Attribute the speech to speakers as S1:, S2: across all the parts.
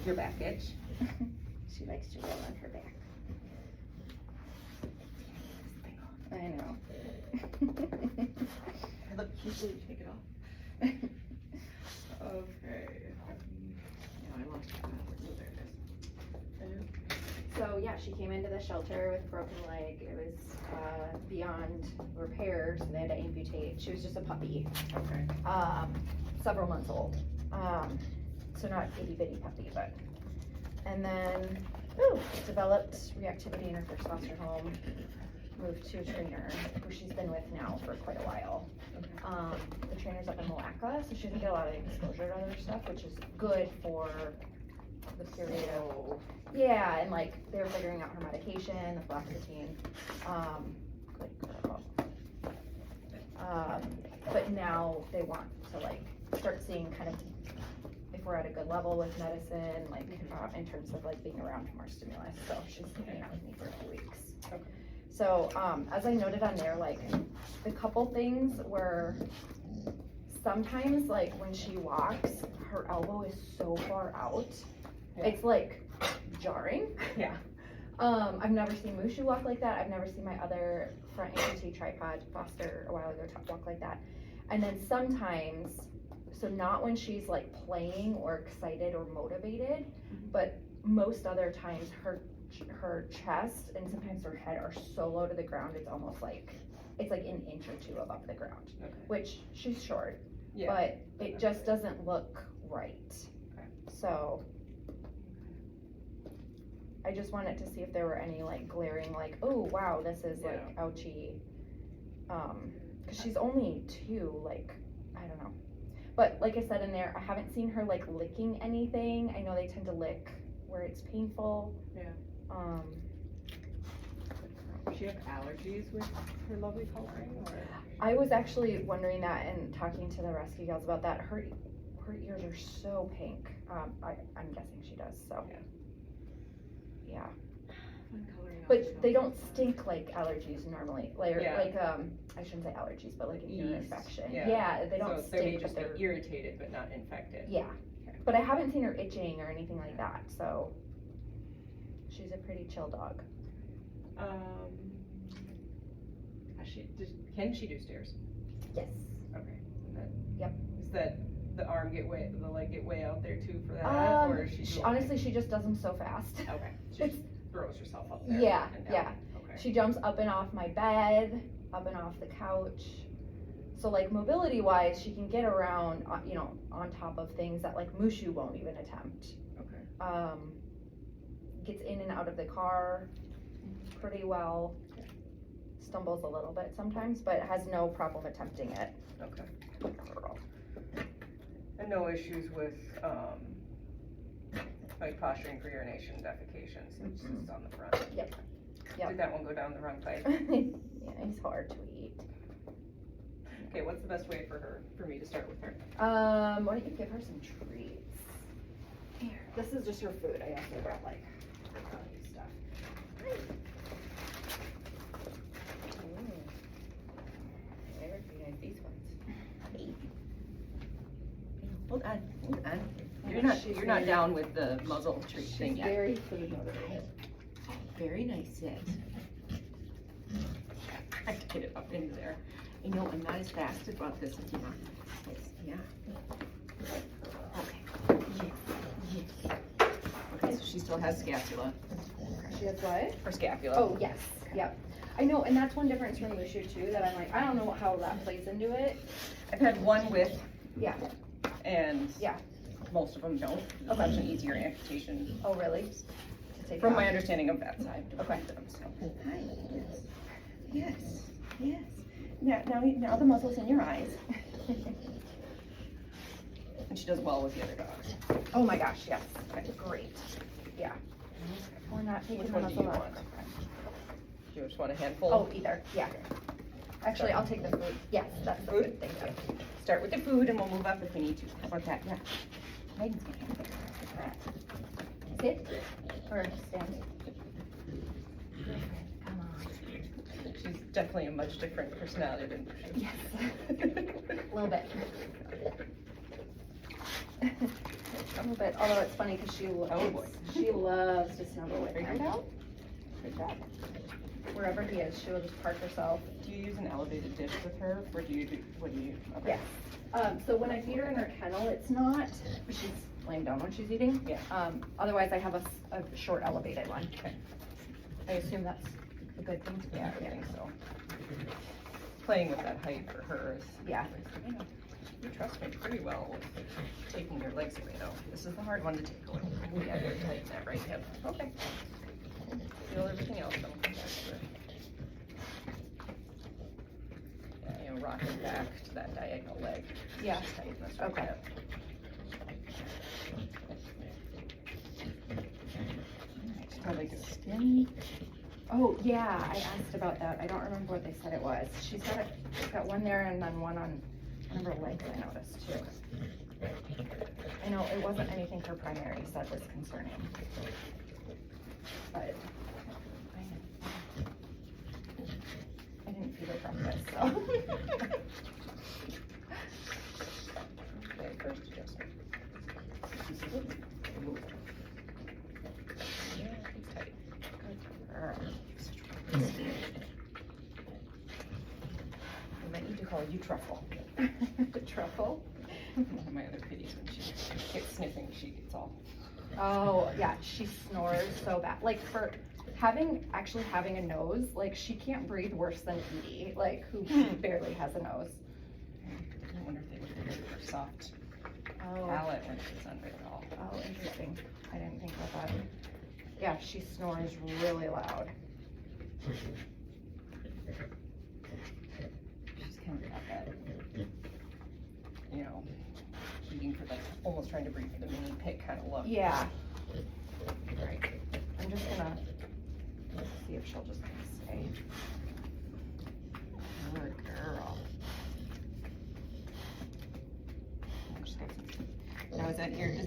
S1: Your back itch?
S2: She likes to roll on her back. I know.
S1: Look, you should take it off. Okay. Yeah, I lost it. Oh, there it is.
S2: So yeah, she came into the shelter with a broken leg. It was beyond repair, so they had to amputate. She was just a puppy,
S1: Okay.
S2: several months old. So not itty bitty puppy, but. And then, developed reactivity in her first foster home. Moved to a trainer who she's been with now for quite a while. The trainer's up in Malacca, so she doesn't get a lot of exposure to other stuff, which is good for the period of, yeah, and like they're figuring out her medication, the fluoxetine. Good girl. But now they want to like start seeing kind of if we're at a good level with medicine, like in terms of like being around more stimulus. So she's hanging out with me for a few weeks.
S1: Okay.
S2: So as I noted on there, like the couple things were sometimes like when she walks, her elbow is so far out. Yeah. It's like jarring.
S1: Yeah.
S2: I've never seen Mushu walk like that. I've never seen my other front amputee tripod foster a while ago walk like that. And then sometimes, so not when she's like playing or excited or motivated, but most other times her chest and sometimes her head are so low to the ground, it's almost like, it's like an inch or two above the ground, which she's short, but it just doesn't look right. So I just wanted to see if there were any like glaring, like, oh wow, this is like ouchy, cause she's only 2, like, I don't know. But like I said in there, I haven't seen her like licking anything. I know they tend to lick where it's painful.
S1: Yeah. Does she have allergies with her lovely coloring? Or?
S2: I was actually wondering that and talking to the rescue gals about that. Her ears are so pink. I'm guessing she does. So yeah. But they don't stink like allergies normally. Like I shouldn't say allergies, but like an ear infection. Yeah, they don't stink.
S1: So they just get irritated but not infected.
S2: Yeah. Okay. But I haven't seen her itching or anything like that. So she's a pretty chill dog.
S1: Can she do stairs?
S2: Yes.
S1: Okay.
S2: Yep.
S1: Is that the leg get way out there too for that, or is she
S2: honestly, she just does them so fast.
S1: Okay. She just throws herself up there.
S2: Yeah.
S1: And down.
S2: Yeah. Okay. She jumps up and off my bed, up and off the couch. So like mobility wise, she can get around, you know, on top of things that like Mushu won't even attempt.
S1: Okay.
S2: Gets in and out of the car pretty well. Stumbles a little bit sometimes, but has no problem attempting it.
S1: Okay. And no issues with like posturing for urination, defecation, so it's just on the front.
S2: Yep.
S1: Did that one go down the wrong pipe?
S2: Yeah, he's hard to eat.
S1: Okay, what's the best way for me to start with her?
S2: Why don't you give her some treats? Here, this is just her food. I also brought like stuff. These ones.
S1: Hold on. You're not down with the muzzle treat thing yet.
S2: Very food motivated.
S1: Very nice, yes. I can get it up into there. I know I'm not as fast about this as you want. Yeah. Okay. Yes. Okay, so she still has scapula.
S2: She has what?
S1: Her scapula.
S2: Oh yes. Yep. I know, and that's one difference from Mushu too, that I'm like, I don't know how that plays into it.
S1: I've had one with, and most of them don't. It's much an easier amputation.
S2: Oh really?
S1: From my understanding of that side.
S2: Okay.
S1: Hi. Yes. Yes. Now the muzzle's in your eyes. And she does well with the other dogs.
S2: Oh my gosh, yes. Great. Yeah. We're not taking the muzzle off.
S1: Do you just want a handful?
S2: Oh, either. Yeah. Actually, I'll take the food. Yes, that's the food. Thank you.
S1: Start with the food and we'll move up if we need to. How about that? Yeah. Megan's gonna have that.
S2: Sit or stand? Come on.
S1: She's definitely a much different personality than Mushu.
S2: Yes. A little bit. a little bit, although it's funny because she loves to snuggle with
S1: Figured
S2: him.
S1: out.
S2: Good job. Wherever he is, she will just park herself.
S1: Do you use an elevated dish with her, or do you do, what do you, okay.
S2: Yes. So when I feed her in her kennel, it's not, she's laying down when she's eating.
S1: Yeah.
S2: Otherwise I have a short elevated one. Okay. I assume that's a good thing to do.
S1: Yeah, I think so. Playing with that height for her is.
S2: Yeah.
S1: You know, you trust me pretty well with taking your legs away though. This is the hard one to take away. Yeah, you're tight in that right hip. Okay. Feel everything else, then we'll come back to it. Yeah, you know, rocking back to that diagonal leg.
S2: Yeah.
S1: Just tighten this right
S2: Okay.
S1: hip. Alright, like a skin.
S2: Oh, yeah, I asked about that. I don't remember what they said it was. She's got one there and then one on one of her legs, I noticed too. I know it wasn't anything her primary said was concerning. But I didn't feed her breakfast, so.
S1: Okay, first adjustment. Yeah, it's tight. Good girl. I might need to call you Truffle.
S2: Truffle?
S1: One of my other kitties, when she gets sniffing, she gets all.
S2: Oh, yeah, she snores so bad. Like for actually having a nose, like she can't breathe worse than Edie, like who barely has a nose.
S1: I wonder if they would have her soft
S2: Oh.
S1: palate when she's under it all.
S2: Oh, interesting. I didn't think about that. Yeah, she snores really loud.
S1: She's kind of got that, you know, eating for like, almost trying to breathe for the mini pig kind of look.
S2: Yeah. Right. I'm just gonna see if she'll just kind of stay.
S1: Good girl. Now is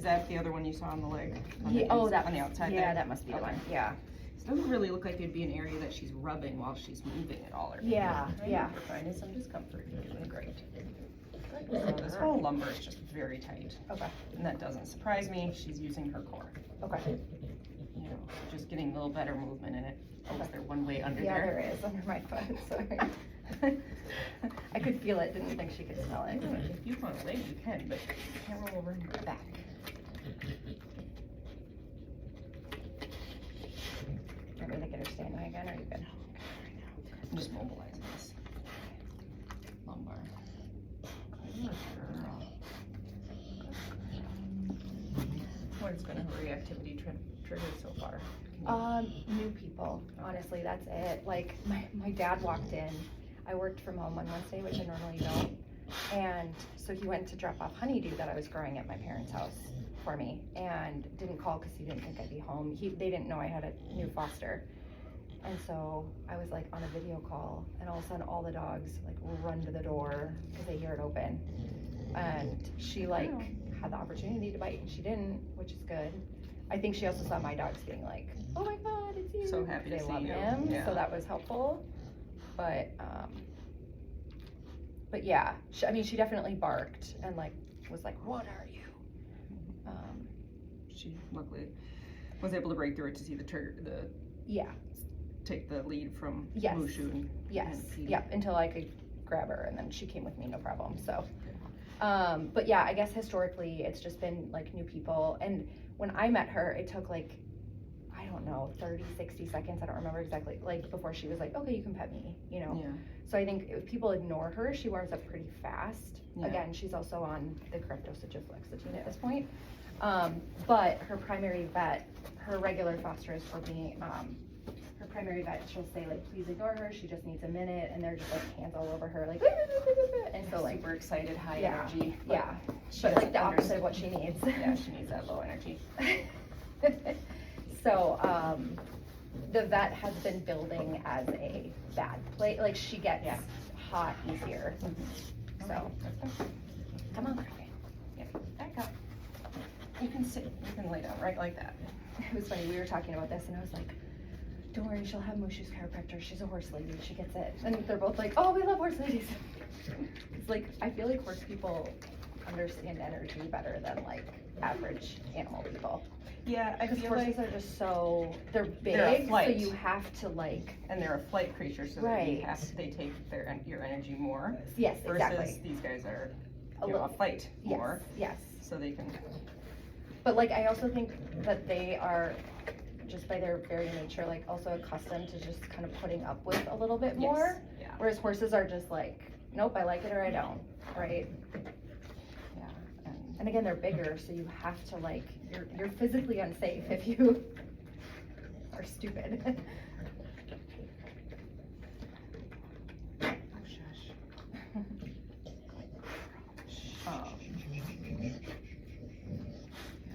S1: that the other one you saw on the leg?
S2: Yeah, oh, that
S1: on the outside
S2: yeah,
S1: there?
S2: that must be the
S1: Okay.
S2: one. Yeah.
S1: It doesn't really look like it'd be an area that she's rubbing while she's moving at all. Or
S2: Yeah,
S1: anything.
S2: yeah.
S1: You're finding some discomfort. You're doing great. So this whole lumbar is just very tight.
S2: Okay.
S1: And that doesn't surprise me. She's using her core.
S2: Okay.
S1: You know, just getting a little better movement in it. Oh, is there one way under
S2: Yeah,
S1: there?
S2: there is under my foot. Sorry. I could feel it. Didn't think she could smell it.
S1: If you want a leg, you can, but you can't roll over and go back.
S2: I'm gonna get her standing again. Are you good?
S1: I'm just mobilizing this lumbar. Good girl. What has been her reactivity trigger so far?
S2: New people. Honestly, that's it. Like my dad walked in. I worked from home on Wednesday, which I normally don't. And so he went to drop off honeydew that I was growing at my parents' house for me, and didn't call because he didn't think I'd be home. They didn't know I had a new foster. And so I was like on a video call, and all of a sudden all the dogs like run to the door because they hear it open. And she like had the opportunity to bite and she didn't, which is good. I think she also saw my dogs being like, oh my God, it's you.
S1: So happy to
S2: they
S1: see
S2: love
S1: you.
S2: him,
S1: Yeah.
S2: so that was helpful. But yeah, I mean, she definitely barked and like was like, what are you?
S1: She luckily was able to break through it to see
S2: Yeah.
S1: take the lead from
S2: Yes.
S1: Mushu and
S2: Yes,
S1: Petey.
S2: yeah, until I could grab her, and then she came with me, no problem, so. But yeah, I guess historically, it's just been like new people, and when I met her, it took like, I don't know, 30, 60 seconds, I don't remember exactly, like, before she was like, okay, you can pet me, you know?
S1: Yeah.
S2: So I think if people ignore her, she warms up pretty fast.
S1: Yeah.
S2: Again, she's also on the correct dosage of fluoxetine at this point. But her primary vet, her regular fosters for me, her primary vet, she'll say like, please ignore her, she just needs a minute, and they're just like hands all over her, like, and so like,
S1: Super excited, high
S2: yeah,
S1: energy.
S2: yeah,
S1: She
S2: but like
S1: doesn't
S2: the opposite of what she needs.
S1: Yeah, she needs that low energy.
S2: So, the vet has been building as a bad place, like she gets hot easier, so.
S1: Come on, yeah, back up. You can sit, you can lay down right like that.
S2: It was funny, we were talking about this and I was like, don't worry, she'll have Mushu's chiropractor, she's a horse lady, she gets it. And they're both like, oh, we love horse ladies. It's like, I feel like horse people understand energy better than like average animal people.
S1: Yeah, I
S2: Because
S1: feel
S2: horses
S1: like,
S2: are just so, they're big,
S1: They're a
S2: so
S1: flight.
S2: you have to like,
S1: and they're a flight creature, so that
S2: Right.
S1: they take your energy more.
S2: yes,
S1: Versus
S2: exactly.
S1: these guys are,
S2: A
S1: you know,
S2: little,
S1: a fight
S2: yes,
S1: more,
S2: yes.
S1: so they can,
S2: But like, I also think that they are, just by their very nature, like also accustomed to just kind of putting up with a little bit more.
S1: yes, yeah,
S2: Whereas horses are just like, nope, I like it or I don't, right?
S1: yeah,
S2: And again, they're bigger, so you have to like, you're physically unsafe if you are stupid.
S1: oh shush. Yeah,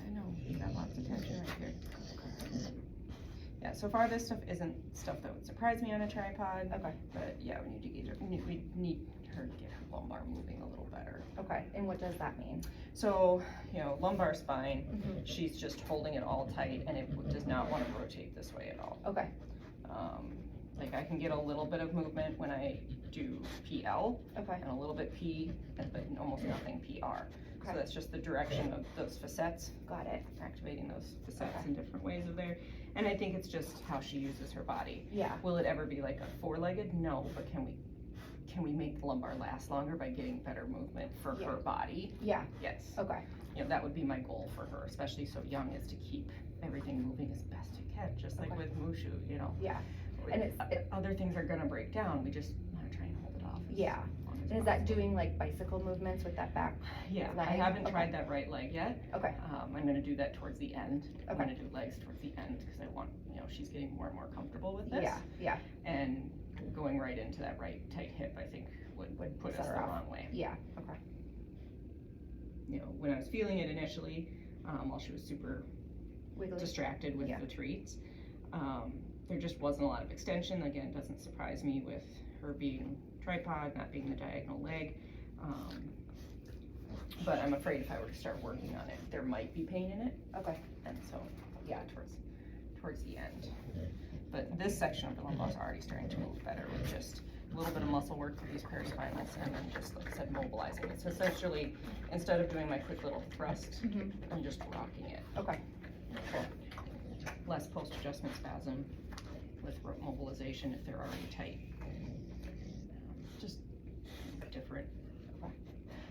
S1: I know, you got lots of tension right here. Yeah, so far this stuff isn't stuff that would surprise me on a tripod.
S2: Okay,
S1: But yeah, we need to get her, we need her to get her lumbar moving a little better.
S2: okay, and what does that mean?
S1: So, you know, lumbar spine,
S2: Mhm.
S1: she's just holding it all tight and it does not want to rotate this way at all.
S2: Okay,
S1: Like I can get a little bit of movement when I do PL
S2: okay,
S1: and a little bit P, but almost nothing PR. So
S2: Okay.
S1: that's just the direction of those facets,
S2: got it,
S1: activating those facets
S2: Okay.
S1: in different ways of there. And I think it's just how she uses her body.
S2: yeah,
S1: Will it ever be like a four-legged? No, but can we make the lumbar last longer by getting better movement for
S2: Yeah.
S1: her body?
S2: yeah,
S1: Yes.
S2: okay,
S1: You know, that would be my goal for her, especially so young, is to keep everything moving as best you can, just like
S2: Okay.
S1: with Mushu, you know.
S2: yeah, And it's-
S1: Other things are gonna break down, we just wanna try and hold it off.
S2: Yeah.
S1: as long as
S2: and is that
S1: possible.
S2: doing like bicycle movements with that back?
S1: Yeah, I
S2: leg?
S1: haven't
S2: Okay.
S1: tried that right leg yet.
S2: Okay,
S1: I'm gonna do that towards the end. I'm
S2: Okay.
S1: gonna do legs towards the end, cause I want, you know, she's getting more and more comfortable with this.
S2: yeah, yeah,
S1: And going right into that right tight hip, I think would put us
S2: set her
S1: the
S2: off.
S1: wrong way.
S2: yeah, okay,
S1: You know, when I was feeling it initially, while she was super
S2: wiggly,
S1: distracted with
S2: Yeah.
S1: the treats, there just wasn't a lot of extension. Again, it doesn't surprise me with her being tripod, not being the diagonal leg. But I'm afraid if I were to start working on it, there might be pain in it,
S2: okay,
S1: and so, yeah, towards the end. But this section of the lumbar is already starting to move better with just a little bit of muscle work through these paraspinals and then just, like I said, mobilizing it. So essentially, instead of doing my quick little thrust,
S2: Mhm.
S1: I'm just rocking it.
S2: okay,
S1: Less post-adjustment spasm with mobilization if they're already tight. Just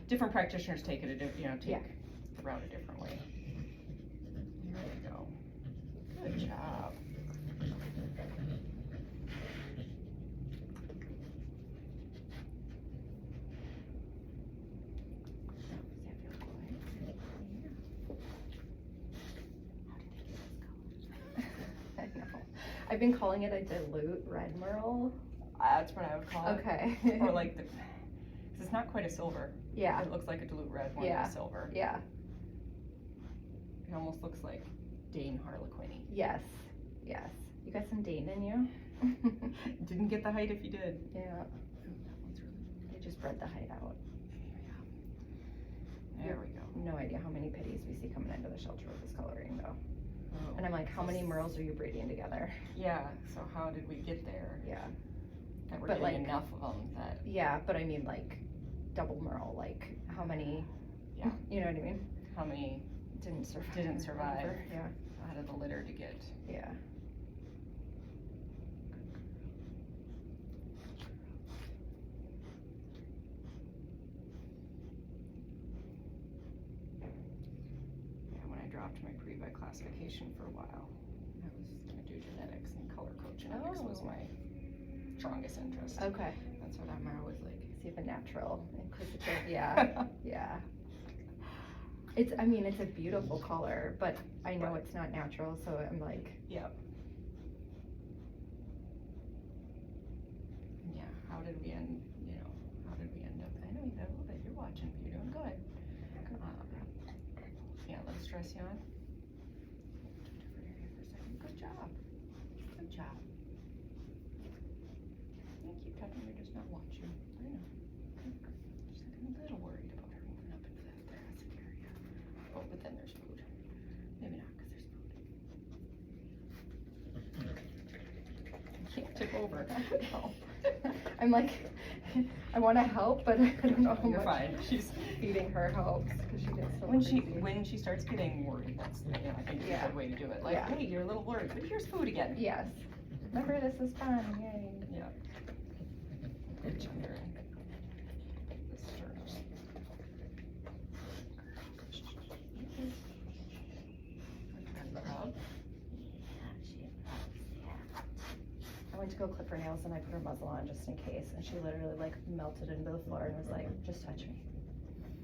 S1: different practitioners take it take
S2: Yeah.
S1: the route a different way. There we go. Good job.
S2: I know. I've been calling it a dilute red merle.
S1: That's what I would call it.
S2: Okay.
S1: Or like the, 'cause it's not quite a silver.
S2: Yeah,
S1: It looks like a dilute red more
S2: Yeah.
S1: than a silver.
S2: yeah,
S1: It almost looks like Dane Harlequin-y.
S2: yes, yes. You got some Dane in you?
S1: Didn't get the height if you did.
S2: Yeah,
S1: That one's really,
S2: they just bred the height out.
S1: there we go.
S2: No idea how many pitties we see coming into the shelter with this coloring though.
S1: Oh.
S2: And I'm like, how many merles are you breeding together?
S1: Yeah, so how did we get there?
S2: Yeah,
S1: That we're
S2: But,
S1: getting
S2: like-
S1: enough of them that,
S2: yeah, but I mean like double merle, like how many?
S1: Yeah.
S2: You know what I mean?
S1: how many
S2: Didn't survive.
S1: Didn't survive.
S2: Whatever, Yeah,
S1: out of the litter to get?
S2: yeah.
S1: Yeah, when I dropped my pre-vet classification for a while, I was gonna do genetics and color code genetics was
S2: Oh.
S1: my strongest interest.
S2: Okay.
S1: That's what Amara was like.
S2: See if a natural, inquisitive, yeah, yeah. It's, I mean, it's a beautiful color, but I know
S1: Right.
S2: it's not natural, so I'm like,
S1: Yep. Yeah, how did we end, how did we end up, I know you got a little bit, you're watching, you're doing good. Yeah, let's stress you on. Different area for a second, good job, good job. You keep talking, you're just not watching, I know. Just like I'm a little worried about her moving up into that thoracic area. Oh, but then there's food. Maybe not, cause there's food. You can't tip over.
S2: no. I'm like, I wanna help, but I don't know how
S1: You're
S2: much
S1: fine. She's
S2: feeding her helps, cause she gets so
S1: when
S2: crazy.
S1: she starts getting worried, that's, you know, I think it's a good way to do it. Like,
S2: Yeah.
S1: hey, you're a little worried, but here's food again.
S2: Yes. Remember, this is fun, yay.
S1: Yeah. Good gender. This turns.
S2: I went to go clip her nails and I put her muzzle on just in case, and she literally like melted into the floor and was like, just touch me.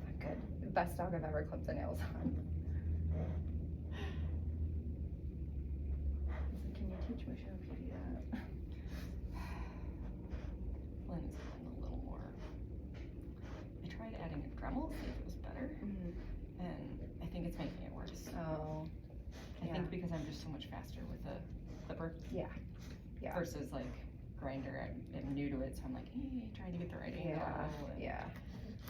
S2: I'm good. Best dog I've ever clipped the nails on. Can you teach Mushu and Petey that?
S1: Lynn's gotten a little more. I tried adding a Dremel, see if it was better, and I think it's making it worse.
S2: Oh.
S1: I think because I'm just so much faster with the clipper.
S2: Yeah. Yeah.
S1: Versus like grinder, I'm new to it, so I'm like, hey, trying to get the right angle.
S2: Yeah.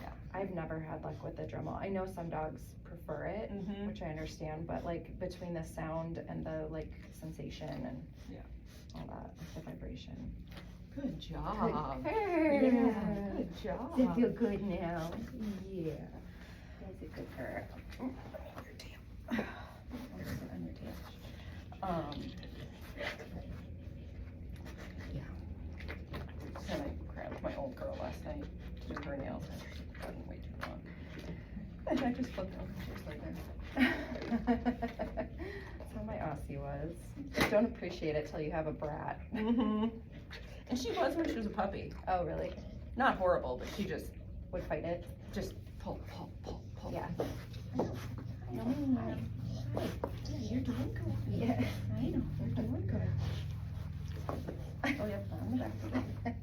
S1: Yeah.
S2: I've never had luck with the Dremel. I know some dogs prefer it, which I understand, but like between the sound and the like sensation and all that, like the vibration.
S1: Good job.
S2: Good.
S1: Yeah, good job.
S2: Does it feel good now? Yeah. That's a good girl.
S1: On your tail. Yeah. And I grabbed my old girl last night to do her nails. I've gotten way too long. And I just flipped over. She was right there.
S2: That's how my Aussie was. Don't appreciate it till you have a brat.
S1: And she was when she was a puppy.
S2: Oh, really?
S1: Not horrible, but she just
S2: Would fight it?
S1: just pull, pull, pull, pull.
S2: Yeah.
S1: No, hi. Yeah, you're doing good.
S2: Yeah.
S1: I know, you're doing good. Oh, yep, on the back.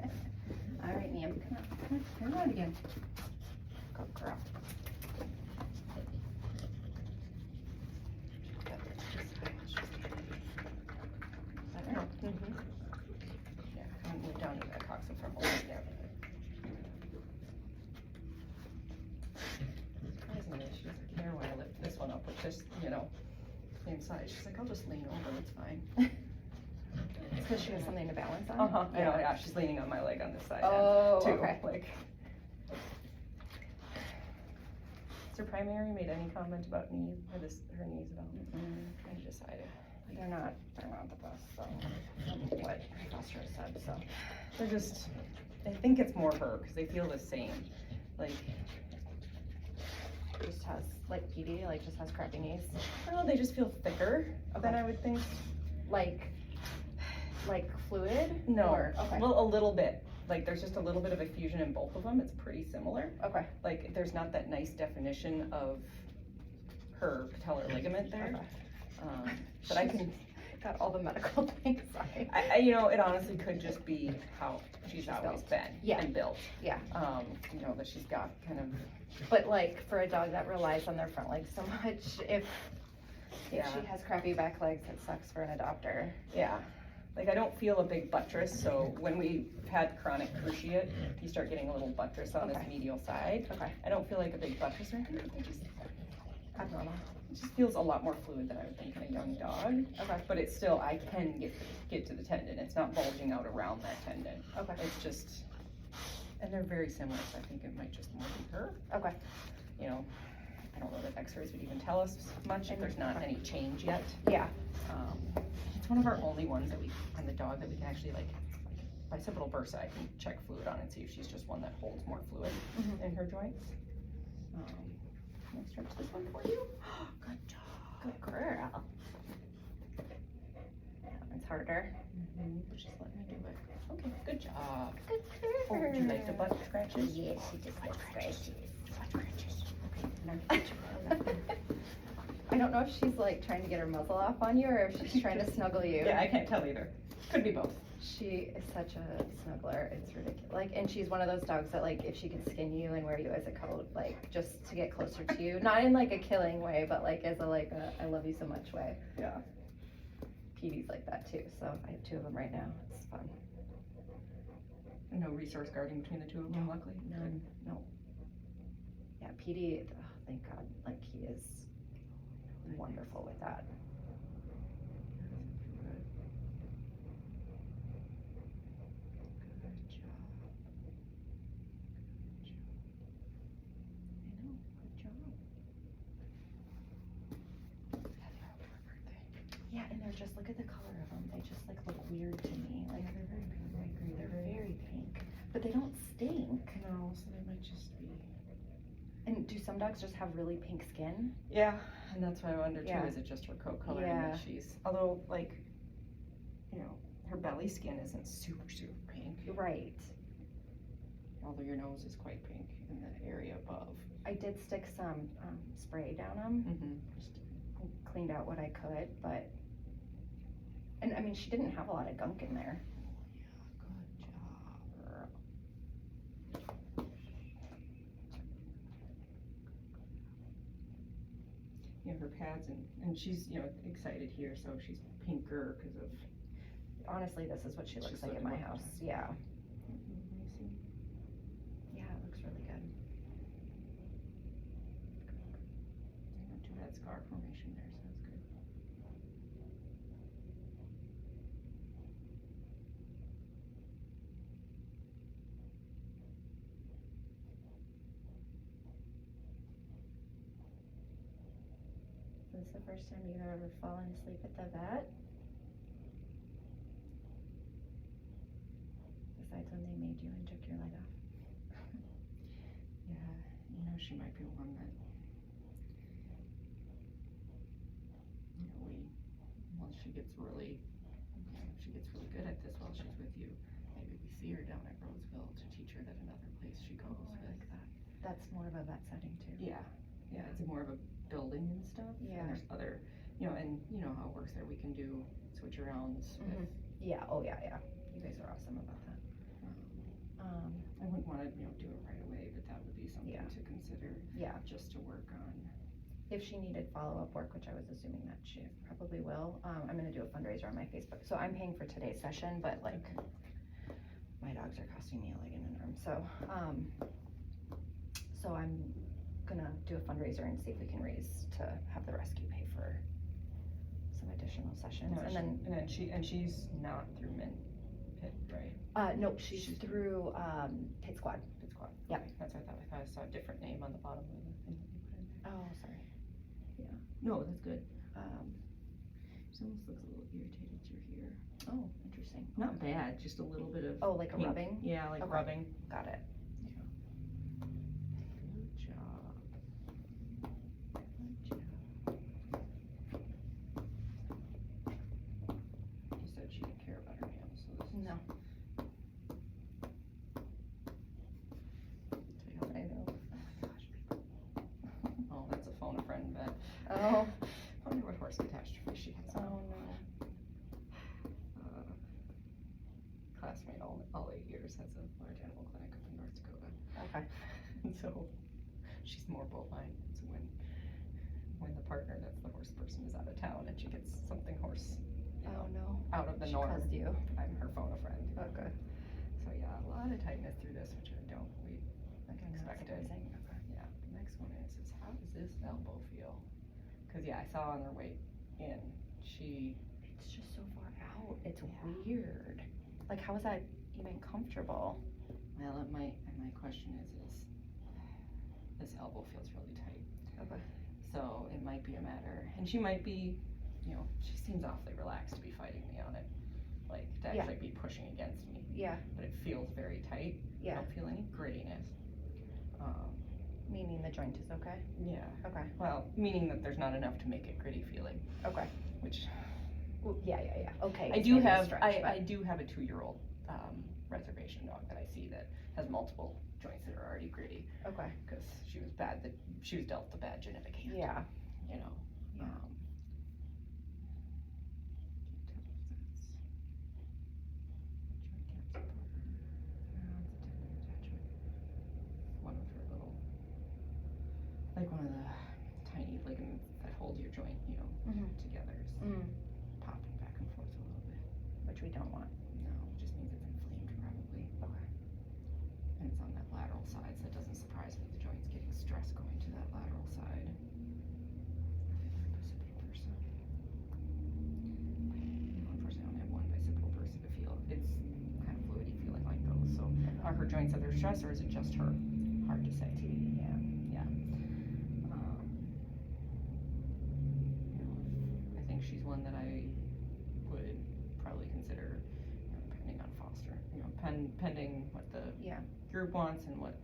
S2: All right, ma'am.
S1: Come on, turn around again.
S2: Good girl.
S1: Yeah, come on, move down to that cox and front leg there. Surprisingly, she's like, here, when I lift this one up, with just, you know, same size, she's like, I'll just lean over, it's fine.
S2: It's because she has something to balance on?
S1: Uh-huh, I know, yeah, she's leaning on my leg on this side
S2: Oh,
S1: too,
S2: okay.
S1: like. Has her primary made any comment about knee, or this, her knees at all? I decided.
S2: They're not the best, so, what Foster said, so.
S1: They're just, I think it's more her, because they feel the same, like.
S2: Just has, like PD, like just has crappy knees.
S1: I don't know, they just feel thicker than I would think.
S2: Like fluid?
S1: No,
S2: Or, okay.
S1: well, a little bit. Like, there's just a little bit of effusion in both of them. It's pretty similar.
S2: Okay.
S1: Like, there's not that nice definition of her patellar ligament there.
S2: Okay.
S1: But I can,
S2: Got all the medical things.
S1: you know, it honestly could just be how she's always
S2: built.
S1: been
S2: Yeah.
S1: and built.
S2: Yeah.
S1: You know, that she's got kind of.
S2: But like for a dog that relies on their front legs so much, if
S1: Yeah.
S2: she has crappy back legs, it sucks for an adopter.
S1: Yeah. Like, I don't feel a big buttress, so when we had chronic cruciate, you start getting a little buttress on this
S2: Okay.
S1: medial side.
S2: Okay.
S1: I don't feel like a big buttress or anything, it just,
S2: Abnormal.
S1: it just feels a lot more fluid than I would think in a young dog.
S2: Okay.
S1: But it's still, I can get to the tendon, it's not bulging out around that tendon.
S2: Okay.
S1: It's just, and they're very similar, so I think it might just more be her.
S2: Okay.
S1: You know, I don't know that x-rays would even tell us much if there's not any change yet.
S2: Yeah.
S1: It's one of our only ones that on the dog that we can actually like bicipital bursa, I can check fluid on and see if she's just one that holds more fluid in her joints. Can I stretch this one for you? Good job.
S2: Good girl. It's harder.
S1: Just let me do it. Okay, good job.
S2: Good
S1: Oh, would you like the butt scratches?
S2: Yes, she just likes scratches.
S1: Butt scratches.
S2: I don't know if she's like trying to get her muzzle off on you or if she's trying to snuggle you.
S1: Yeah, I can't tell either. Could be both.
S2: She is such a snuggler. It's ridiculous. Like, and she's one of those dogs that like, if she can skin you and wear you as a coat, like just to get closer to you, not in like a killing way, but like as a I love you so much way.
S1: Yeah.
S2: Petey's like that too. So I have two of them right now. It's fun.
S1: No resource guarding between the two of them, luckily.
S2: None. No. Yeah, Petey. Oh, thank God. Like he is wonderful with that.
S1: Good job.
S2: Yeah, and they're just, look at the color of them, they just like look weird to me, like,
S1: They're very pink, I agree,
S2: they're very pink, but they don't stink.
S1: No, so they might just be.
S2: And do some dogs just have really pink skin?
S1: Yeah, and that's what I wonder too,
S2: Yeah.
S1: is it just her coat coloring
S2: Yeah.
S1: that she's, although like, you know, her belly skin isn't super pink,
S2: Right.
S1: although your nose is quite pink in the area above.
S2: I did stick some spray down them,
S1: Mm-hmm.
S2: just cleaned out what I could, but, and I mean, she didn't have a lot of gunk in there.
S1: Good job. Yeah, her pads and she's, you know, excited here, so she's pinker because of.
S2: Honestly, this is what she looks
S1: She's
S2: like in
S1: looking
S2: my
S1: like
S2: house,
S1: that.
S2: yeah.
S1: Let me see.
S2: Yeah, it looks really good.
S1: Not too bad scar formation there, so that's good.
S2: Is this the first time you've ever fallen asleep at the vet? Besides when they made you and took your leg off.
S1: Yeah, you know, she might be one that, you know, once she gets really, you know, she gets really good at this while she's with you, maybe we see her down at Roseville to teach her that another place she goes
S2: I
S1: with.
S2: like that. That's more of a vet setting too.
S1: Yeah, yeah, it's more of a building and stuff.
S2: Yeah.
S1: And there's other, you know, and you know how it works there, we can do switch arounds with,
S2: Yeah, oh yeah, yeah. You guys are awesome about that.
S1: I wouldn't wanna, you know, do it right away, but that would be something
S2: Yeah.
S1: to consider.
S2: Yeah.
S1: Just to work on.
S2: If she needed follow-up work, which I was assuming that she probably will, I'm gonna do a fundraiser on my Facebook. So I'm paying for today's session, but like, my dogs are costing me a leg and an arm, so I'm gonna do a fundraiser and see if we can raise to have the rescue pay for some additional sessions,
S1: No, and she's not through Mint Pit, right?
S2: no, she's through, Pit Squad.
S1: Pit Squad.
S2: Yep.
S1: Okay, that's what I thought. I thought I saw a different name on the bottom of the thing that you put in there.
S2: Oh, sorry.
S1: No, that's good. She almost looks a little irritated through here.
S2: Oh, interesting.
S1: Not bad, just a little bit of.
S2: Oh, like a
S1: pink.
S2: rubbing?
S1: Yeah, like
S2: Okay.
S1: rubbing.
S2: Got it.
S1: Good job. Good job. You said she didn't care about her nails, so this is.
S2: No.
S1: I know. Gosh, people. Oh, that's a phone a friend bet.
S2: Oh.
S1: I wonder what horse catastrophe she has.
S2: Oh, no.
S1: Classmate all 8 years has a large animal clinic up in North Dakota.
S2: Okay.
S1: And so she's more bovine. So when the partner that's the horse person is out of town and she gets something horse, you know,
S2: Oh, no.
S1: out of the
S2: She
S1: norm,
S2: caused you.
S1: I'm her phone a friend.
S2: Okay.
S1: So yeah, a lot of tightness through this, which we
S2: Not
S1: expected.
S2: surprising. Okay.
S1: Yeah, the next one is how does this elbow feel? Cause yeah, I saw on her way in,
S2: It's just so far out. It's
S1: Yeah.
S2: weird. Like, how is that even comfortable?
S1: well, my question is this elbow feels really tight.
S2: Okay.
S1: So it might be a matter, and she might be, you know, she seems awfully relaxed to be fighting me on it, like to
S2: Yeah.
S1: actually be pushing against me.
S2: Yeah.
S1: But it feels very tight. I
S2: Yeah.
S1: don't feel any grittiness.
S2: Meaning the joint is okay?
S1: Yeah.
S2: Okay.
S1: Well, meaning that there's not enough to make it gritty feeling,
S2: Okay.
S1: which
S2: Well, yeah. Okay.
S1: I
S2: it's
S1: do
S2: maybe a
S1: have.
S2: stretch,
S1: I
S2: but-
S1: do have a 2-year-old reservation dog that I see that has multiple joints that are already gritty
S2: Okay.
S1: because she was dealt the bad genetic hand.
S2: Yeah.
S1: You know.
S2: Yeah.
S1: One of her little, like one of the tiny ligaments that hold your joint, you know,
S2: Mhm.
S1: together is
S2: Mm.
S1: popping back and forth a little bit.
S2: Which we don't want.
S1: No, it just means it's inflamed probably.
S2: Okay.
S1: And it's on that lateral side, so it doesn't surprise me the joint's getting stress going to that lateral side. Bicipal bursa. No, unfortunately, I only have one bicipal bursa to feel. It's kind of fluidy feeling like those. So are her joints under stress or is it just her? Hard to say.
S2: Yeah.
S1: Yeah. You know, I think she's one one that I would probably consider, depending on foster, pending what the
S2: Yeah.
S1: group wants and what,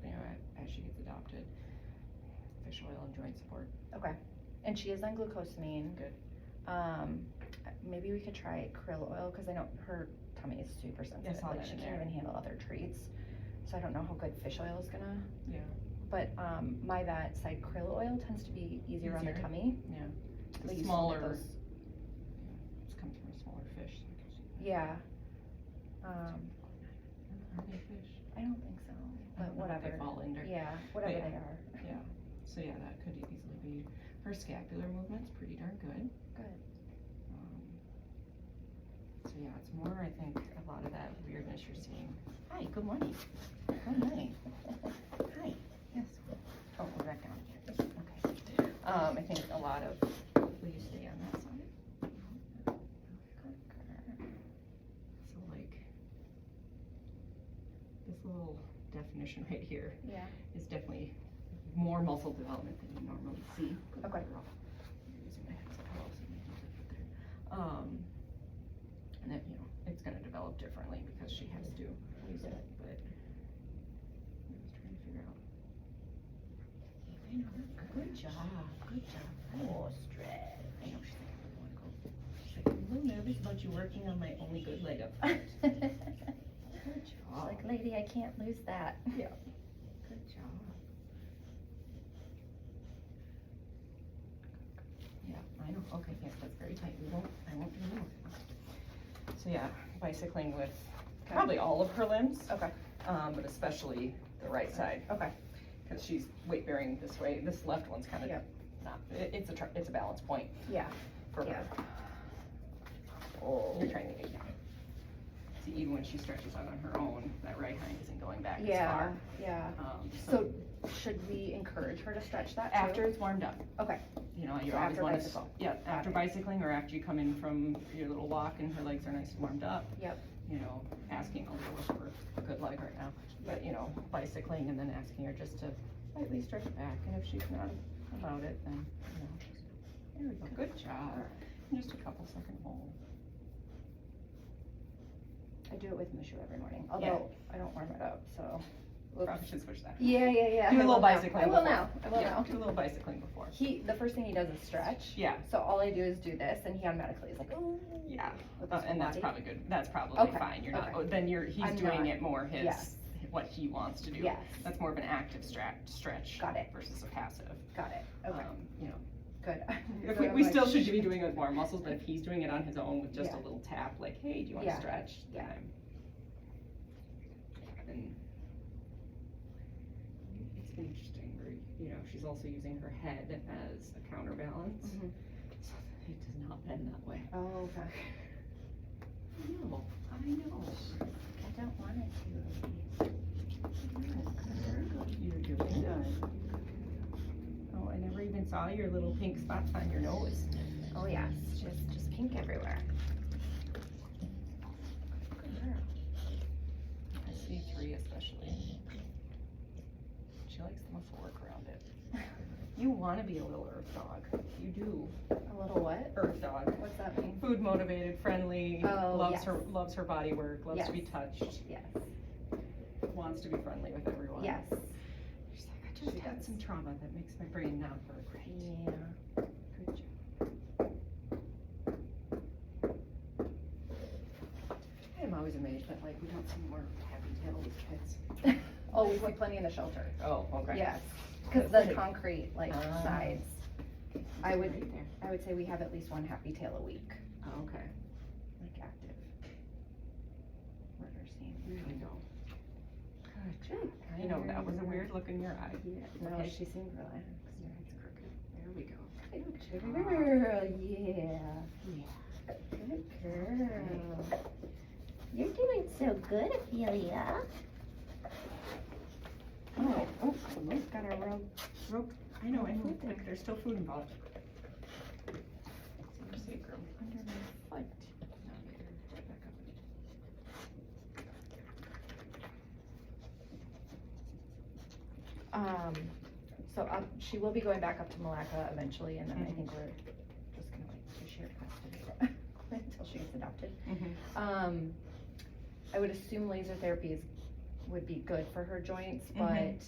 S1: as she gets adopted. Fish oil and joint support.
S2: Okay. And she is on glucosamine.
S1: Good.
S2: Maybe we could try krill oil, because I know her tummy is super sensitive.
S1: saw
S2: Like,
S1: that
S2: she
S1: in
S2: can't
S1: there.
S2: even handle other treats. So I don't know how good fish oil is gonna.
S1: Yeah.
S2: But my vet said krill oil tends to be easier on the
S1: Easier?
S2: tummy.
S1: Yeah.
S2: Like,
S1: The
S2: you still get
S1: smaller,
S2: those-
S1: it comes from a smaller fish.
S2: Yeah.
S1: Are they fish?
S2: I don't think so,
S1: I
S2: but
S1: don't know what
S2: whatever.
S1: they fall under.
S2: Yeah, whatever
S1: yeah.
S2: they are.
S1: Yeah. So yeah, that could easily be, her scapular movement's pretty darn good.
S2: Good.
S1: So yeah, it's more, I think, a lot of that weirdness you're seeing. Hi, good morning. Good morning. Hi. Yes. Oh, we're back down again. Okay. I think a lot of, will you stay on that side? So like, this little definition right here
S2: Yeah.
S1: is definitely more muscle development than you normally see.
S2: Okay.
S1: You're using my hands as a pillow, so you need to put there. And then, it's gonna develop differently because she has to use it, but I was trying to figure out. I know, good job, good job. Oh, stretch. I know, she's like, I really wanna go. She's like, I'm a little nervous about you working on my only good leg up front. Good job.
S2: Like, lady, I can't lose that.
S1: Yeah. Good job. Yeah, I know, okay, yes, that's very tight, I won't do more. So yeah, bicycling with probably all of her limbs,
S2: Okay.
S1: but especially the right side,
S2: Okay.
S1: cause she's weight bearing this way, this left one's kinda
S2: Yep.
S1: not, it's a balance point
S2: Yeah.
S1: for her.
S2: Yeah.
S1: Oh. You're trying to get down. See, even when she stretches out on her own, that right hind isn't going back as
S2: Yeah.
S1: far.
S2: Yeah.
S1: So
S2: So should we encourage her to stretch that too?
S1: after it's warmed up.
S2: Okay.
S1: You
S2: So
S1: always
S2: after
S1: wanna,
S2: bicycle.
S1: yeah, after
S2: it.
S1: bicycling or after you come in from your little walk and her legs are nice and warmed up.
S2: Yep.
S1: Asking a little for a good leg right now, but bicycling and then asking her just to slightly stretch it back, and if she's not about it, then, there we go, good job. And just a couple second hold.
S2: I do it with Mushu every morning, although I don't warm it up, so.
S1: Probably should switch that.
S2: Yeah.
S1: Do a
S2: I
S1: little
S2: will now.
S1: bicycling
S2: I will
S1: before.
S2: now. I will
S1: Yeah,
S2: now.
S1: do a little bicycling before.
S2: The first thing he does is stretch.
S1: Yeah.
S2: So all I do is do this, and he automatically is like, oh.
S1: Yeah,
S2: With his
S1: and that's
S2: body.
S1: probably good, that's probably
S2: Okay,
S1: fine, you're not,
S2: okay.
S1: then he's
S2: I'm
S1: doing
S2: not-
S1: it more
S2: yes.
S1: what he wants to do.
S2: Yes.
S1: That's more of an active stretch.
S2: Got it.
S1: Versus a passive.
S2: Got it. Okay. Good.
S1: If
S2: So
S1: we
S2: I'm
S1: still
S2: like,
S1: should be doing it with more muscles, but if he's doing it on his own with just a
S2: Yeah.
S1: little tap, like, hey, do you wanna
S2: Yeah.
S1: stretch?
S2: Yeah.
S1: And it's interesting where, she's also using her head as a counterbalance,
S2: Mhm.
S1: so that it does not bend that way.
S2: Oh, okay.
S1: I know.
S2: I don't want it to.
S1: You're doing good. Oh, I never even saw your little pink spots on your nose.
S2: Oh, yes, just pink everywhere. Good girl.
S1: I see 3 especially. She likes the muscle work around it. You wanna be a little earth dog. You do.
S2: A little what?
S1: Earth dog.
S2: What's that mean?
S1: Food motivated, friendly,
S2: Oh,
S1: loves
S2: yes.
S1: loves her body work, loves to be
S2: Yes.
S1: touched,
S2: Yes.
S1: wants to be friendly with everyone.
S2: Yes.
S1: She's like, I just
S2: She
S1: had
S2: does.
S1: some trauma that makes my brain not work right.
S2: Yeah.
S1: Good job. I'm always amazed that we don't see more happy tailed kids.
S2: Oh, we put plenty in the shelter.
S1: Oh, okay.
S2: Yes, because
S1: That's
S2: the
S1: good.
S2: concrete
S1: Ah.
S2: sides. I would
S1: Right there.
S2: I would say we have at least one happy tail a week,
S1: Oh, okay.
S2: like active.
S1: Murder scene. There you go. Good
S2: Good.
S1: I know, that was a weird look in your eye.
S2: No,
S1: Okay.
S2: she seemed relaxed.
S1: Your head's crooked. There we go.
S2: Good girl, yeah.
S1: Yeah.
S2: Good girl. You're doing so good, Ophelia.
S1: Oh, Luke's got our rope. I know, and look, there's still food involved. It's your sacrum. Under my foot. Now get her right back up.
S2: So she will be going back up to Malacca eventually, and then I think we're just gonna do shared custody. adapted.
S1: Mhm.
S2: I would assume laser therapy would be good for her joints, but
S1: Mhm.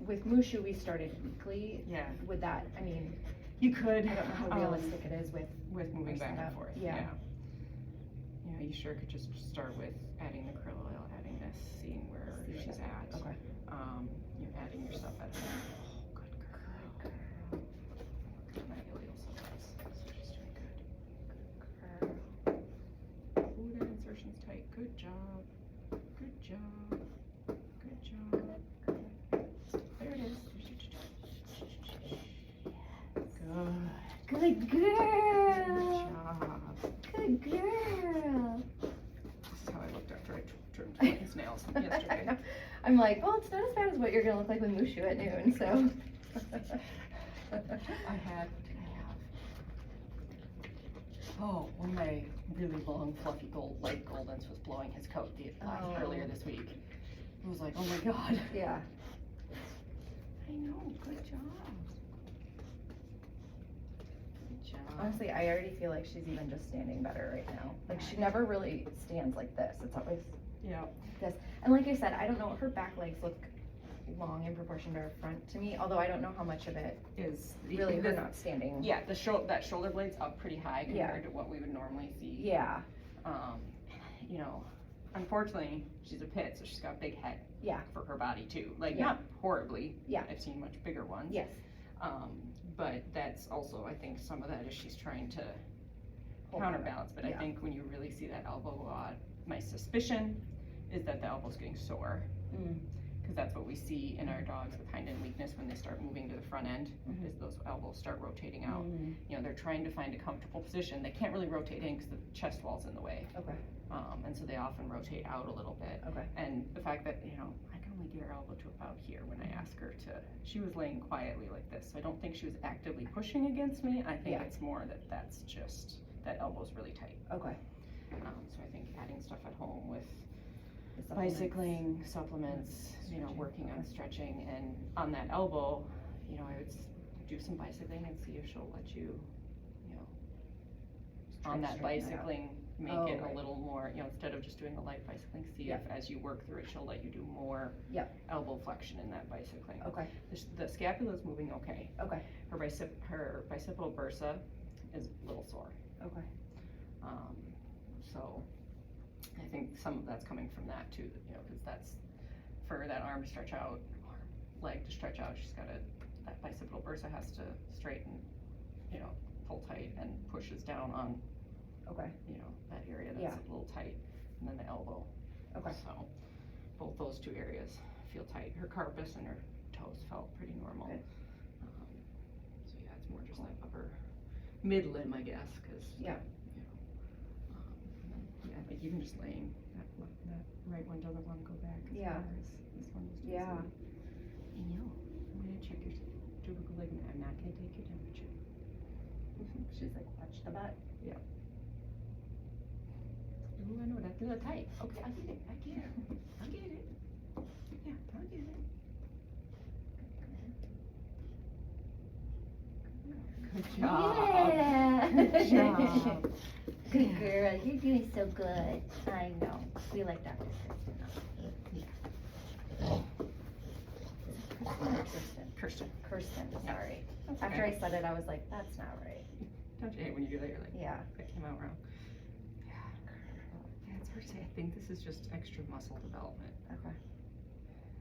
S2: with Mushu, we started weekly.
S1: Yeah.
S2: With that, I mean,
S1: You could.
S2: I don't know how realistic it is with
S1: moving
S2: our
S1: back and
S2: setup.
S1: forth.
S2: Yeah.
S1: You know, you sure could just start with adding the krill oil, adding this, seeing where
S2: See what
S1: she's
S2: happens.
S1: at.
S2: Okay.
S1: You're adding your stuff at home. Oh, good girl. Look at my ileal supplements. So she's doing good. Ooh, that insertion's tight. Good job. Good job. Good job. There it is. Good.
S2: Good girl.
S1: Good job.
S2: Good girl.
S1: This is how I looked after I trimmed his nails yesterday.
S2: I'm like, well, it's not as bad as what you're gonna look like with Mushu at noon, so.
S1: I had, one of my really long, fluffy light Goldens was blowing his coat earlier this week. I was like, oh my god.
S2: Yeah.
S1: I know, good job. Good job.
S2: Honestly, I already feel like she's even just standing better right now. Like, she never really stands like this. It's always
S1: Yeah.
S2: this. And like I said, I don't know, her back legs look long in proportion to her front to me, although I don't know how much of it
S1: Is
S2: really her not standing.
S1: Yeah, that shoulder blade's up pretty high compared to what we would normally see.
S2: Yeah.
S1: You know, unfortunately, she's a pit, so she's got a big head.
S2: Yeah.
S1: For her body too. Like,
S2: Yeah.
S1: not horribly.
S2: Yeah.
S1: I've seen much bigger ones.
S2: Yes.
S1: But that's also, I think some of that is she's trying to
S2: Hold
S1: counterbalance. But I
S2: yeah.
S1: think when you really see that elbow go out, my suspicion is that the elbow's getting sore. Because that's what we see in our dogs with hind end weakness when they start moving to the front end, is those elbows start rotating out. You know, they're trying to find a comfortable position. They can't really rotate in because the chest wall's in the way.
S2: Okay.
S1: And so they often rotate out a little bit.
S2: Okay.
S1: And the fact that, you know, I can only get her elbow to about here when I ask her to, she was laying quietly like this. So I don't think she was actively pushing against me. I think it's more that that's just, that elbow's really tight.
S2: Okay.
S1: So I think adding stuff at home with
S2: Supplements.
S1: bicycling, supplements, you know, working on stretching, and on that elbow, you know, I would do some bicycling and see if she'll let you, you know, on that
S2: Straighten it out.
S1: bicycling, make
S2: Oh,
S1: it
S2: right.
S1: a little more, you know, instead of just doing a light bicycling, see if as you work through it, she'll let you do more elbow flexion in that bicycling.
S2: Okay.
S1: The scapula's moving okay.
S2: Okay.
S1: Her bicipital bursa is a little sore.
S2: Okay.
S1: So I think some of that's coming from that too, you know, because that's for that arm to stretch out, or leg to stretch out, she's got to, that bicipital bursa has to straighten, you know, pull tight and pushes down on, you know, that area that's a little tight, and then the elbow.
S2: Okay.
S1: So both those two areas feel tight. Her carpus and her toes felt pretty normal.
S2: Okay.
S1: So yeah, it's more just like upper mid limb, I guess, because
S2: Yeah.
S1: like even just laying, that right one doesn't want to go back as
S2: Yeah.
S1: far as this one is.
S2: Yeah.
S1: And I'm gonna check your tubercle ligament. I'm not gonna take your temperature.
S2: She's like, watch the butt.
S1: Yeah. Ooh, I know that's a little tight. Okay, I get it. I get it. I get it. Yeah, I get it. Good job.
S2: Yeah.
S1: Good job.
S2: Good girl, you're doing so good. I know. We like Dr.
S1: Kirsten.
S2: Kirsten, sorry.
S1: That's
S2: After
S1: okay.
S2: I said it, I was like, that's not right.
S1: Don't you hate when you do that? You're like,
S2: Yeah.
S1: that came out wrong. Yeah. Yeah, it's hard to say. I think this is just extra muscle development.
S2: Okay.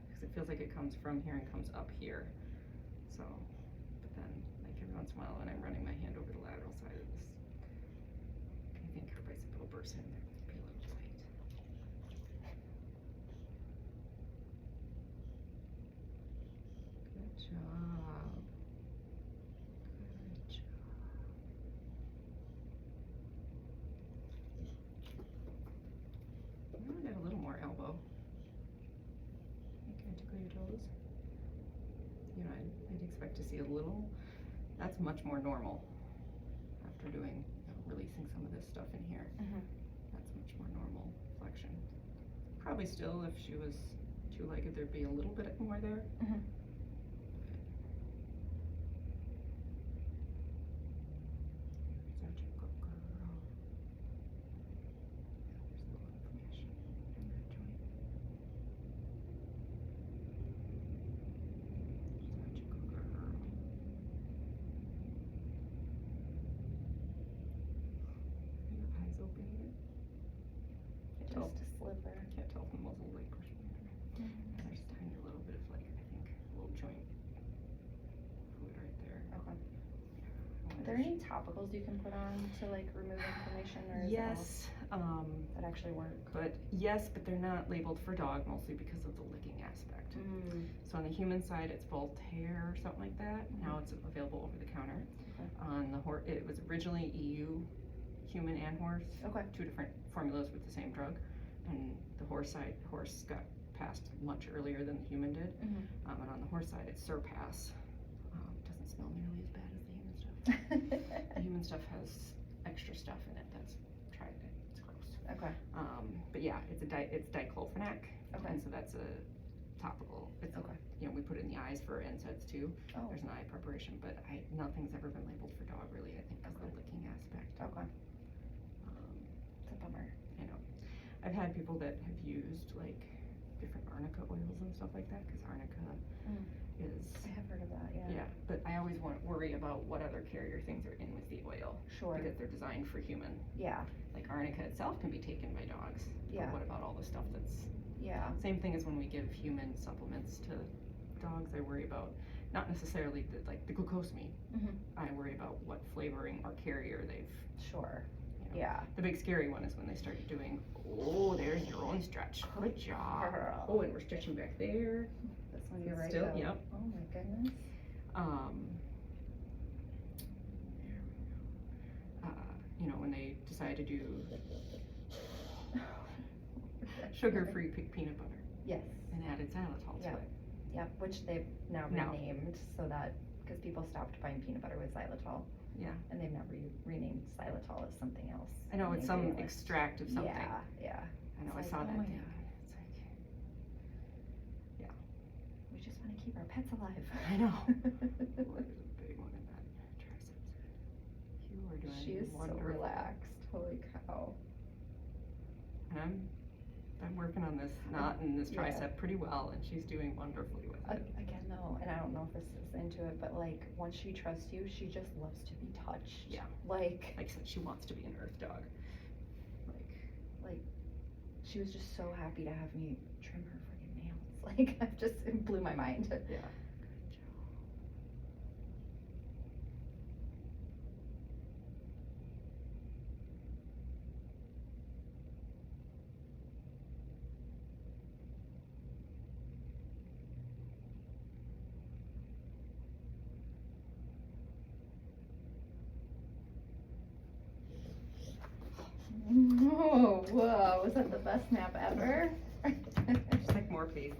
S1: Because it feels like it comes from here and comes up here. So, but then, like every once in a while when I'm running my hand over the lateral side of this, I think her bicipital bursa in there would be a little tight. Good job. Good job. I'm gonna get a little more elbow. Can I tickle your toes? You know, I'd expect to see a little. That's much more normal after doing, you know, releasing some of this stuff in here. That's much more normal flexion. Probably still, if she was two-legged, there'd be a little bit more there. Such a good girl.
S2: topicals you can put on to like remove inflammation, or is
S1: Yes,
S2: that actually work?
S1: but they're not labeled for dog, mostly because of the licking aspect. So on the human side, it's Voltaire or something like that. Now it's available over the counter.
S2: Okay.
S1: On the horse, it was originally EU, human and horse.
S2: Okay.
S1: 2 different formulas with the same drug. And the horse got passed much earlier than the human did. And on the horse side, it's Surpass. Doesn't smell nearly as bad as the human stuff. The human stuff has extra stuff in it. Tried it. It's gross.
S2: Okay.
S1: But yeah, it's diclofenac.
S2: Okay.
S1: And so that's a topical. It's
S2: Okay.
S1: You know, we put it in the eyes for NSAIDs too.
S2: Oh.
S1: There's an eye preparation, but nothing's ever been labeled for dog really. I think because of the licking aspect.
S2: Okay. It's a bummer.
S1: I know. I've had people that have used like different arnica oils and stuff like that, because arnica is.
S2: I have heard of that. Yeah.
S1: Yeah, but I always worry about what other carrier things are in with the oil.
S2: Sure.
S1: Because they're designed for human.
S2: Yeah.
S1: Like arnica itself can be taken by dogs.
S2: Yeah.
S1: But what about all the stuff that's.
S2: Yeah.
S1: Same thing as when we give human supplements to dogs. I worry about not necessarily the glucosamine. I worry about what flavoring or carrier they've.
S2: Sure.
S1: You know.
S2: Yeah.
S1: The big scary one is when they started doing. Oh, there's your own stretch. Good job.
S2: Girl.
S1: Oh, and we're stretching back there.
S2: This one you're right.
S1: Still,
S2: though.
S1: yep.
S2: Oh my goodness.
S1: You know, when they decide to do sugar-free peanut butter.
S2: Yes.
S1: And added xylitol to
S2: Yeah.
S1: it.
S2: Yep. Which they've now
S1: No.
S2: renamed so that because people stopped buying peanut butter with xylitol.
S1: Yeah.
S2: And they've now renamed xylitol as something else.
S1: I know,
S2: And
S1: it's
S2: they
S1: some
S2: realized-
S1: extract of something.
S2: Yeah. Yeah.
S1: I know,
S2: It's
S1: I saw
S2: like, oh
S1: that
S2: my
S1: thing.
S2: God.
S1: It's like,
S2: We just want to keep our pets alive.
S1: I know. Boy, there's a big one in that triceps. You are doing
S2: She is so
S1: wonderful.
S2: relaxed. Holy cow.
S1: And I'm working on this knot in this
S2: Yeah.
S1: tricep pretty well, and she's doing wonderfully with it.
S2: Again though, and I don't know if this is into it, but like once she trusts you, she just loves to be touched.
S1: Yeah.
S2: Like
S1: Like I said, she wants to be an earth dog.
S2: like she was just so happy to have me trim her freaking nails. Like it blew my mind.
S1: Yeah.
S2: Oh, whoa, was that the best nap ever?
S1: Just like more please.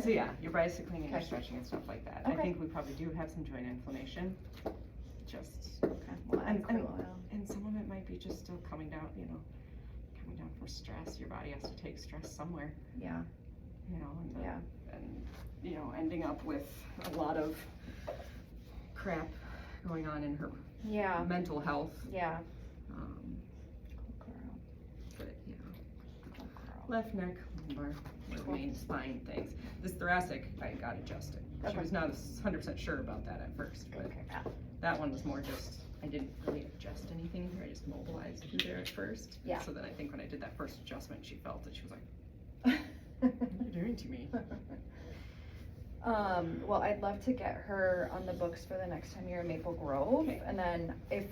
S1: So yeah, you're bicycling and you're
S2: Okay.
S1: stretching and stuff like that. I
S2: Okay.
S1: think we probably do have some joint inflammation. Just,
S2: Well, add
S1: and
S2: krill oil.
S1: some of it might be just still coming down, coming down from stress. Your body has to take stress somewhere,
S2: Yeah.
S1: and
S2: Yeah.
S1: ending up with a lot of crap going on in her
S2: Yeah.
S1: mental health.
S2: Yeah.
S1: But left neck, lumbar, were the main spine things. This thoracic, I got adjusted. She
S2: Okay.
S1: was not 100% sure about that at first, but
S2: Okay.
S1: that one was more just, I didn't really adjust anything. I just mobilized through there at first.
S2: Yeah.
S1: So then I think when I did that first adjustment, she felt it. She was like, what are you doing to me?
S2: Well, I'd love to get her on the books for the next time you're in Maple Grove,
S1: Okay.
S2: and then if,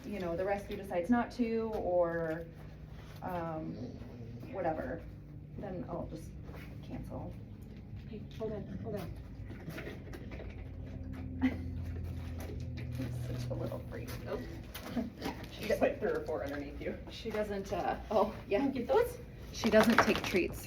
S2: the rescue decides not to, or, whatever, then I'll just cancel.
S1: Hey, hold on.
S2: Such a little freak.
S1: Oh. She's like 3 or 4 underneath you.
S2: She doesn't, oh, yeah,
S1: Get those?
S2: she doesn't take treats.